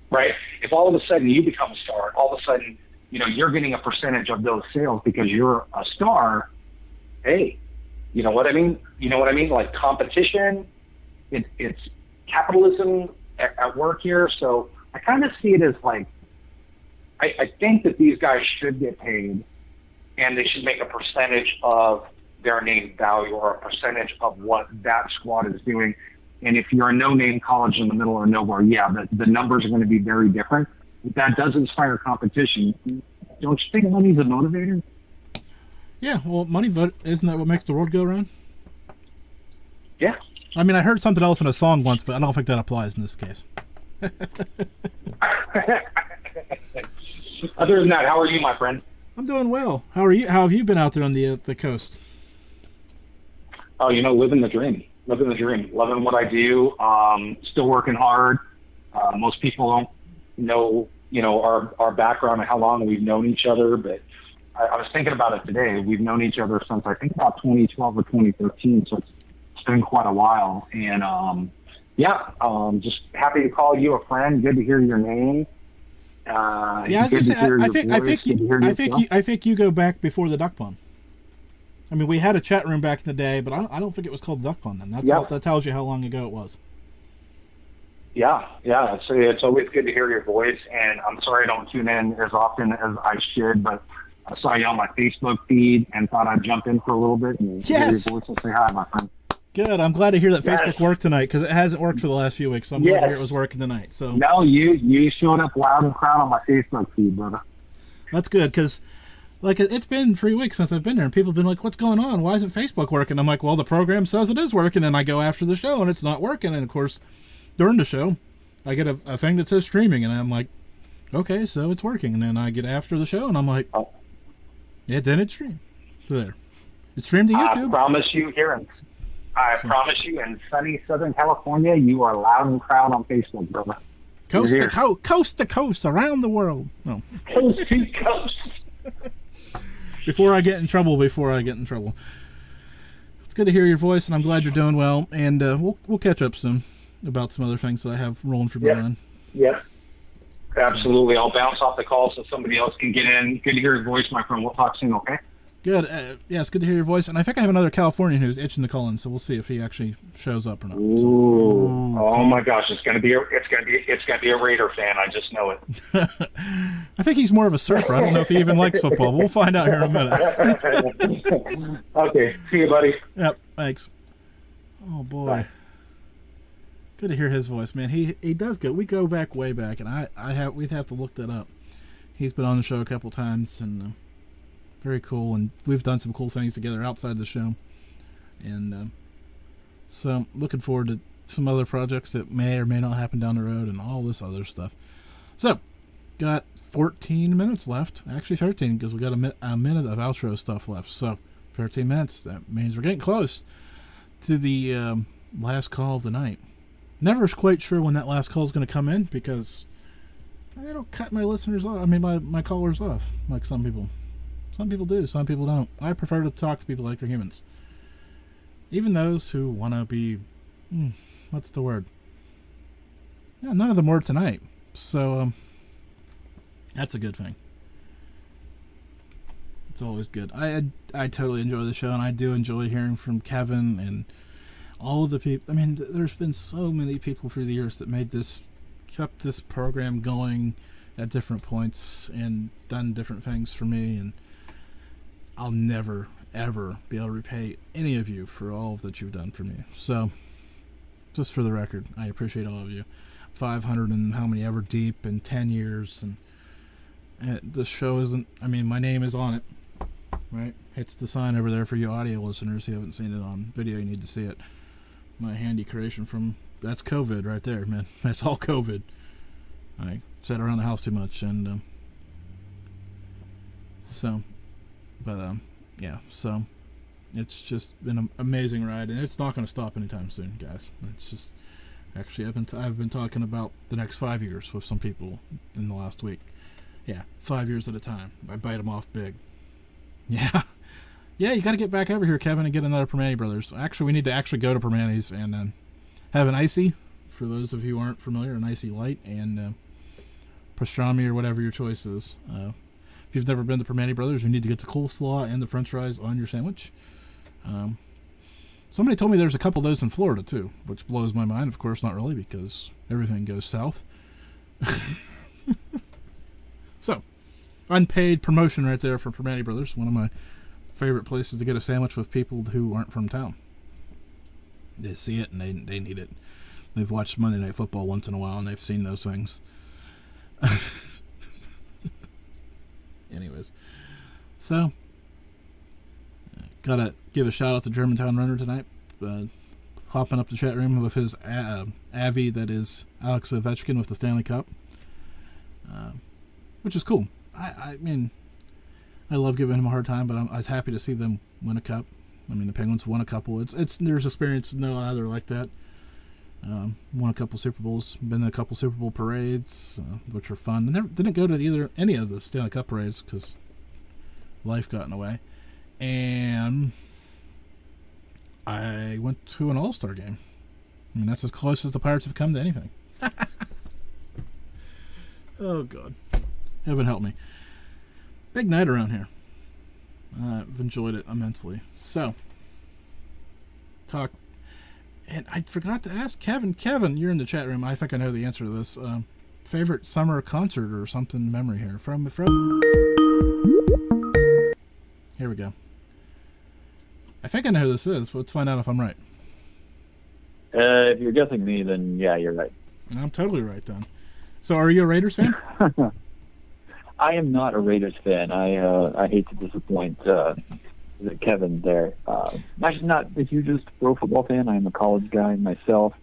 Right? If all of a sudden you become a star, all of a sudden, you're getting a percentage of those sales because you're a star, hey, you know what I mean? Like competition, it's capitalism at work here. So I kind of see it as like, I think that these guys should get paid, and they should make a percentage of their name value or a percentage of what that squad is doing. And if you're a no-name college in the middle of nowhere, the numbers are going to be very different. If that does inspire competition, don't you think money's a motivator? Yeah, well, money, isn't that what makes the world go round? Yeah. I mean, I heard something else in a song once, but I don't think that applies in this case. Other than that, how are you, my friend? I'm doing well. How are you? How have you been out there on the coast? Oh, living the dream. Loving what I do. Still working hard. Most people don't know, our background and how long we've known each other, but I was thinking about it today. We've known each other since I think about 2012 or 2013, so it's been quite a while. And just happy to call you a friend. Good to hear your name. I was gonna say, I think you go back before the Duck Pond. I mean, we had a chat room back in the day, but I don't think it was called Duck Pond then. That tells you how long ago it was. Yeah. It's always good to hear your voice, and I'm sorry I don't tune in as often as I should, but I saw you on my Facebook feed and thought I'd jump in for a little bit and hear your voice and say hi, my friend. Good. I'm glad to hear that Facebook worked tonight because it hasn't worked for the last few weeks. So I'm glad to hear it was working tonight. So no, you showed up loud and proud on my Facebook feed, brother. That's good because, it's been 3 weeks since I've been there, and people have been like, "What's going on? Why isn't Facebook working?" I'm like, "Well, the program says it is working." And I go after the show, and it's not working. And of course, during the show, I get a thing that says streaming, and I'm like, "Okay, so it's working." And then I get after the show, and I'm like, "Yeah, then it streamed." So there, it streamed to YouTube. I promise you, in sunny Southern California, you are loud and proud on Facebook, brother. Coast to coast, around the world. No. Coast to coast. Before I get in trouble. Let's good to hear your voice, and I'm glad you're doing well. And we'll catch up soon about some other things that I have rolling for Brian. Yeah. Absolutely. I'll bounce off the call so somebody else can get in. Good to hear your voice, my friend. We'll talk soon, okay? Good. Yeah, it's good to hear your voice. And I think I have another Californian who's itching to call in, so we'll see if he actually shows up or not. Ooh. Oh my gosh, it's gonna be a Raider fan. I just know it. I think he's more of a surfer. I don't know if he even likes football. We'll find out here in a minute. Okay. See you, buddy. Yep. Thanks. Oh boy. Bye. Good to hear his voice, man. He does go. We go back way back, and we'd have to look that up. He's been on the show a couple times, and very cool. And we've done some cool things together outside the show, and so looking forward to some other projects that may or may not happen down the road, and all this other stuff. So, got 14 minutes left. Actually, 13 because we got a minute of outro stuff left. So, 13 minutes. That means we're getting close to the last call of the night. Never quite sure when that last call is going to come in because I don't cut my listeners off. I mean, my callers off like some people. Some people do. Some people don't. I prefer to talk to people like they're humans. Even those who want to be, what's the word? Yeah, none of them were tonight. So, that's a good thing. It's always good. I totally enjoy the show, and I do enjoy hearing from Kevin and all of the people. I mean, there's been so many people through the years that kept this program going at different points and done different things for me, and I'll never, ever be able to repay any of you for all that you've done for me. So, just for the record, I appreciate all of you. 500 and how many ever deep in 10 years, and this show isn't, I mean, my name is on it, right? It's the sign over there for you audio listeners who haven't seen it on video. You need to see it. My handy creation that's COVID right there, man. That's all COVID. I sat around the house too much, and so it's just been an amazing ride, and it's not going to stop anytime soon, guys. It's just, actually, I've been talking about the next 5 years with some people in the last week. Yeah, 5 years at a time. I bite them off big. Yeah. Yeah, you got to get back over here, Kevin, and get another Permane Brothers. Actually, we need to actually go to Permane's and have an icy, for those of you who aren't familiar, an icy light, and pastrami or whatever your choice is. If you've never been to Permane Brothers, you need to get the coleslaw and the french fries on your sandwich. Somebody told me there's a couple of those in Florida, too, which blows my mind. Of course, not really, because everything goes south. So, unpaid promotion right there for Permane Brothers, one of my favorite places to get a sandwich with people who aren't from town. They see it and they need it. They've watched Monday Night Football once in a while and they've seen those things. Anyways, so gotta give a shout out to Germantown Runner tonight, hopping up the chat room with his Avi, that is Alex Ovechkin, with the Stanley Cup, which is cool. I mean, I love giving him a hard time, but I was happy to see them win a cup. I mean, the Penguins won a couple. There's experience no other like that. Won a couple Super Bowls, been to a couple Super Bowl parades, which were fun. Never didn't go to any of the Stanley Cup parades because life got in the way. And I went to an All-Star game. I mean, that's as close as the Pirates have come to anything. Oh, God. Heaven help me. Big night around here. I've enjoyed it immensely. So, and I forgot to ask Kevin. Kevin, you're in the chat room. I think I know the answer to this. Favorite summer concert or something memory here. From here we go. I think I know who this is, but let's find out if I'm right. If you're guessing me, then yeah, you're right. I'm totally right then. So, are you a Raiders fan? I am not a Raiders fan. I hate to disappoint Kevin there. I'm not the hugest pro football fan. I am a college guy myself.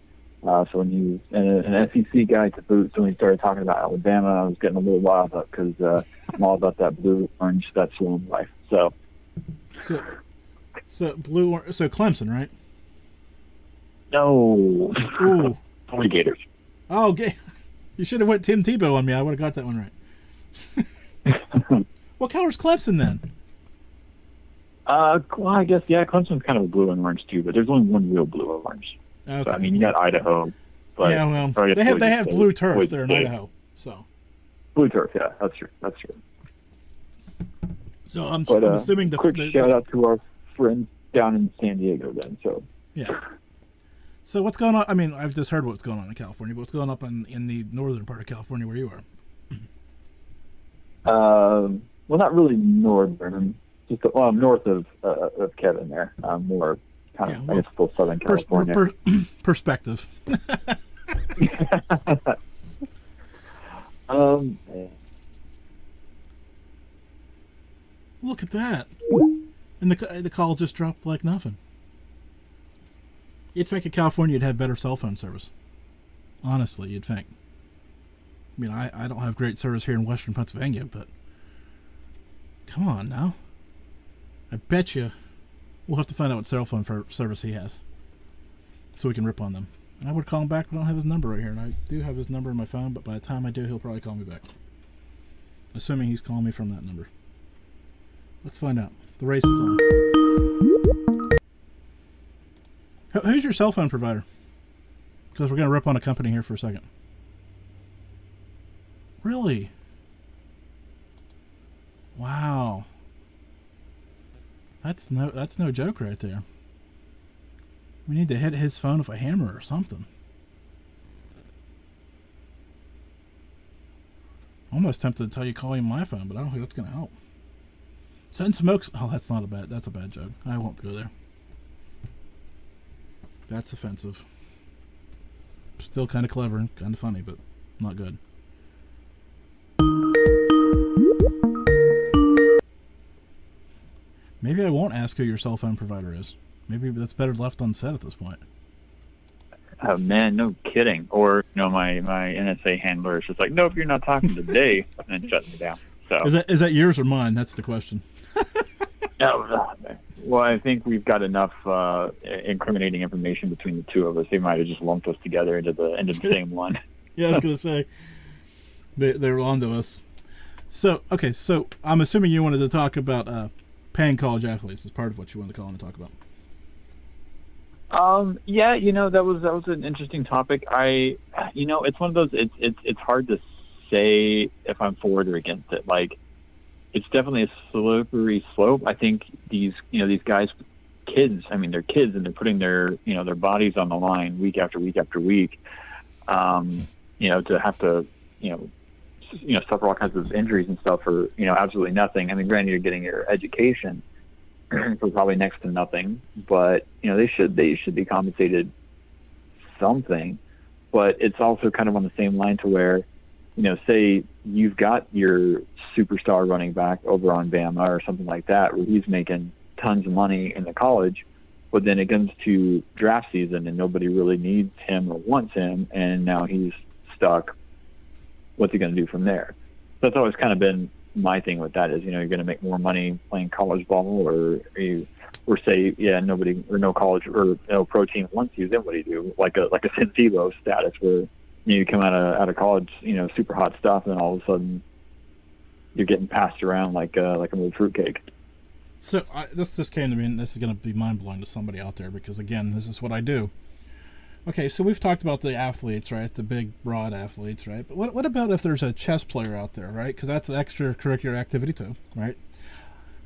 So when you an SEC guy to boot, so when he started talking about Alabama, I was getting a little wild up because I'm all about that blue orange, that swim life. So Clemson, right? No. Ooh. Only Gators. Oh, okay. You should have went Tim Tebow on me. I would have got that one right. What color's Clemson then? Well, I guess, yeah, Clemson's kind of a blue and orange too, but there's only one real blue and orange. Okay. So, I mean, you got Idaho. But, yeah, well, or I guess they have blue turf Boise there in State. Idaho. So yeah, that's true. So I'm But assuming quick shout out to our friends down in San Diego then. So yeah. So what's going on? I mean, I've just heard what's going on in California, but what's going on in the northern part of California where you are? well, not really northern, just north of Kevin there. More kind of, I guess, still Southern California. Perspective. Look at that. And the call just dropped like nothing. You'd think in California you'd have better cell phone service. Honestly, you'd think. I mean, I don't have great service here in Western Pennsylvania, but come on now. I bet you we'll have to find out what cell phone service he has so we can rip on them. And I would call him back, but I don't have his number right here. And I do have his number in my phone, but by the time I do, he'll probably call me back. Assuming he's calling me from that number. Let's find out. The race is on. Who's your cell phone provider? Because we're going to rip on a company here for a second. Really? Wow. That's no joke right there. We need to hit his phone with a hammer or something. Almost tempted to tell you call him my phone, but I don't think that's going to help. Send smokes. Oh, that's a bad joke. I won't go there. That's offensive. Still kind of clever and kind of funny, but not good. Maybe I won't ask who your cell phone provider is. Maybe that's better left unsaid at this point. Oh man, no kidding. Or my NSA handler is just like, nope, you're not talking today, and then shuts me down. So is that yours or mine? That's the question. Well, I think we've got enough incriminating information between the two of us. They might have just lumped us together into the same one. Yeah, I was gonna say they're onto us. So I'm assuming you wanted to talk about paying college athletes as part of what you wanted to call in and talk about. Yeah, that was an interesting topic. It's one of those. It's hard to say if I'm for it or against it. Like, it's definitely a slippery slope. I think these guys, kids. I mean, they're kids and they're putting their bodies on the line week after week after week. To have to suffer all kinds of injuries and stuff for absolutely nothing. I mean, granted, you're getting your education for probably next to nothing, but they should be compensated something. But it's also kind of on the same line to where, say you've got your superstar running back over on Bama or something like that, where he's making tons of money in the college, but then it comes to draft season and nobody really needs him or wants him, and now he's stuck. What's he going to do from there? That's always kind of been my thing with that is, you're going to make more money playing college ball, or say, yeah, nobody or no college or no pro team wants you. Then what do you do? Like a Cincinnati status where you come out of college, super hot stuff, and all of a sudden you're getting passed around like a little fruitcake. So this just came to me, and this is going to be mind blowing to somebody out there because again, this is what I do. Okay, so we've talked about the athletes, right? The big, broad athletes, right? But what about if there's a chess player out there, right? Because that's an extracurricular activity too, right?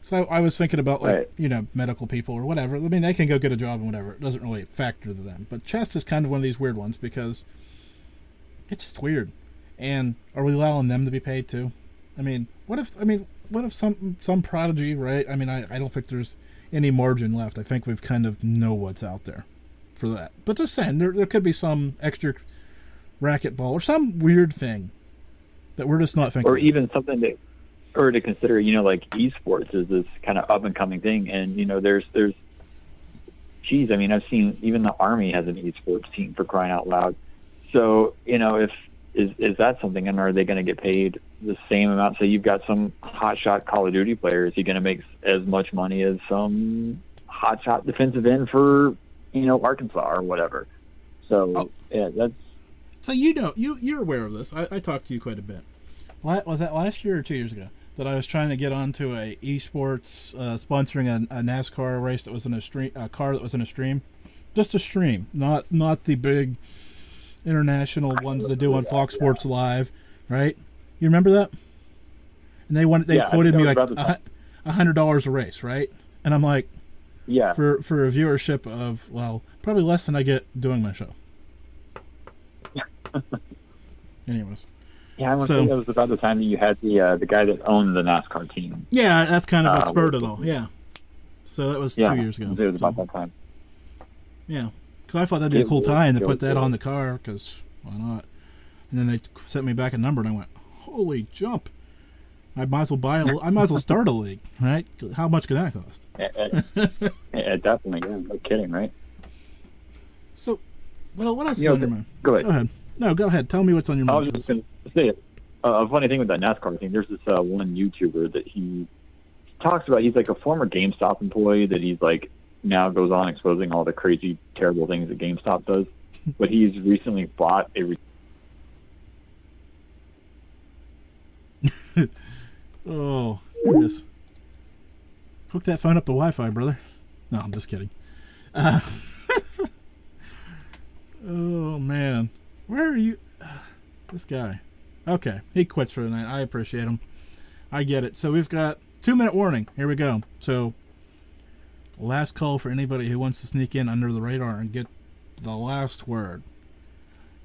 So I was thinking about, like, right. Medical people or whatever. I mean, they can go get a job and whatever. It doesn't really factor to them. But chess is kind of one of these weird ones because it's just weird. And are we allowing them to be paid too? I mean, what if some prodigy, right? I mean, I don't think there's any margin left. I think we've kind of know what's out there for that. But just saying, there could be some extra racquetball or some weird thing that we're just not thinking. Or even something to consider, like esports is this kind of up and coming thing. And, there's, geez, I mean, I've seen even the Army has an esports team, for crying out loud. So, if, is that something, and are they going to get paid the same amount? Say you've got some hotshot Call of Duty players, you're going to make as much money as some hotshot defensive end for, Arkansas or whatever. So, yeah, that's... So, you're aware of this. I talked to you quite a bit. Was that last year or 2 years ago? that I was trying to get onto a esports sponsoring a NASCAR race that was in a car that was in a stream, just a stream, not the big international ones they do on Fox Sports Live, right? You remember that? And they quoted me like $100 a race, right? And I'm like, yeah, for a viewership of, well, probably less than I get doing my show. Anyways. Yeah, I want to say it was about the time that you had the guy that owned the NASCAR team. Yeah, that's kind of what spurred it all. Yeah. So that was 2 years ago. It was about that time. Yeah, because I thought that'd be a cool tie-in to put that on the car, because why not? And then they sent me back a number, and I went, holy jump. I might as well start a league, right? How much could that cost? Definitely, yeah. No kidding, right? So, well, what else is on your mind? Go ahead. No, go ahead. Tell me what's on your mind. I was just going to say, a funny thing with that NASCAR thing, there's this one YouTuber that he talks about. He's like a former GameStop employee that he's like now goes on exposing all the crazy, terrible things that GameStop does. But he's recently bought a... Oh, yes. Hook that phone up to Wi-Fi, brother. No, I'm just kidding. Oh, man. Where are you? This guy. Okay, he quits for the night. I appreciate him. I get it. So we've got 2-minute warning. Here we go. So last call for anybody who wants to sneak in under the radar and get the last word.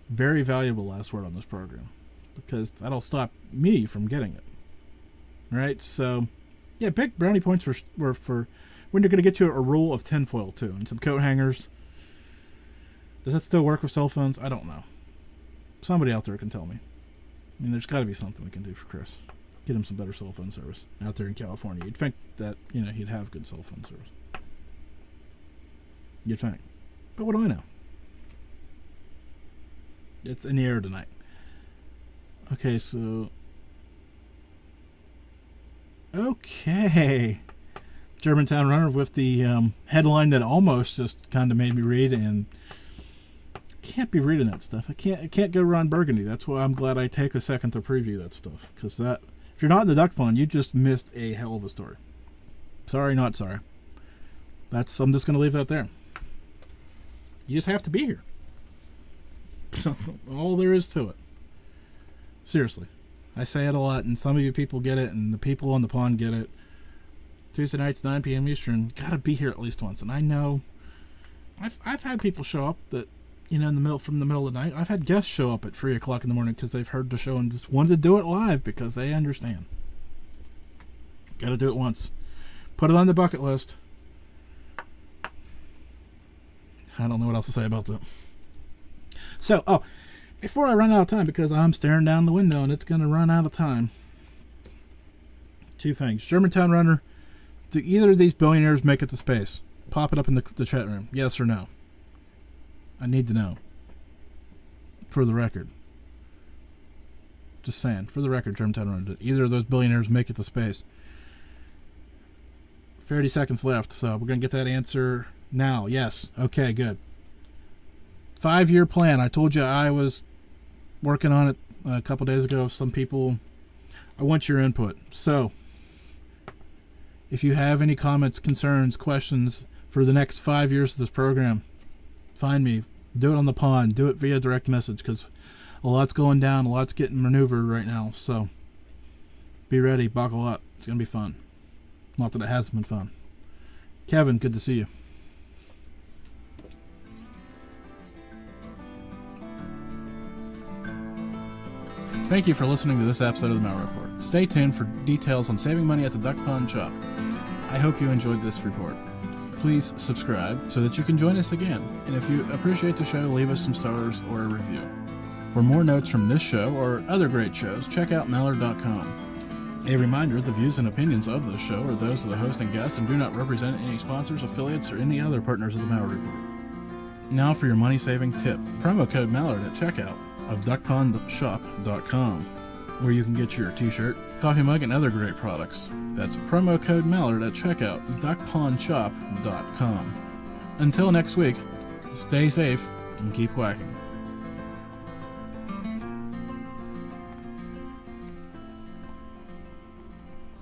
Very valuable last word on this program, because that'll stop me from getting it. Right? So, yeah, big brownie points for when you're going to get you a roll of tinfoil, too, and some coat hangers. Does that still work with cell phones? I don't know. Somebody out there can tell me. I mean, there's got to be something we can do for Chris. Get him some better cell phone service out there in California. You'd think that, he'd have good cell phone service. You'd think. But what do I know? It's in the air tonight. Okay, so... Okay. Germantown Runner with the headline that almost just kind of made me read, and can't be reading that stuff. I can't go Ron Burgundy. That's why I'm glad I take a second to preview that stuff, because that, if you're not in the duck pond, you just missed a hell of a story. Sorry, not sorry. I'm just going to leave that there. You just have to be here. All there is to it. Seriously. I say it a lot, and some of you people get it, and the people on the pond get it. Tuesday nights, 9 p.m. Eastern. Gotta be here at least once. And I know I've had people show up that, from the middle of the night. I've had guests show up at 3 o'clock in the morning because they've heard the show and just wanted to do it live because they understand. Gotta do it once. Put it on the bucket list. I don't know what else to say about that. So, before I run out of time, because I'm staring down the window and it's going to run out of time, 2 things. Germantown Runner, do either of these billionaires make it to space? Pop it up in the chat room. Yes or no? I need to know. For the record. Just saying. For the record, Germantown Runner, did either of those billionaires make it to space? 30 seconds left, so we're going to get that answer now. Yes. Okay, good. 5-year plan. I told you I was working on it a couple days ago. Some people, I want your input. So, if you have any comments, concerns, questions for the next 5 years of this program, find me. Do it on the pond. Do it via direct message, because a lot's going down. A lot's getting maneuvered right now. So, be ready. Buckle up. It's going to be fun. Not that it hasn't been fun. Kevin, good to see you. Thank you for listening to this episode of the Malliard Report. Stay tuned for details on saving money at the Duck Pond Shop. I hope you enjoyed this report. Please subscribe so that you can join us again. And if you appreciate the show, leave us some stars or a review. For more notes from this show or other great shows, check out Malliard.com. A reminder, the views and opinions of this show are those of the host and guest and do not represent any sponsors, affiliates, or any other partners of the Malliard Report. Now for your money-saving tip. Promo code Malliard at checkout of duckpondshop.com, where you can get your t-shirt, coffee mug, and other great products. That's promo code Malliard at checkout, duckpondshop.com. Until next week, stay safe and keep quacking.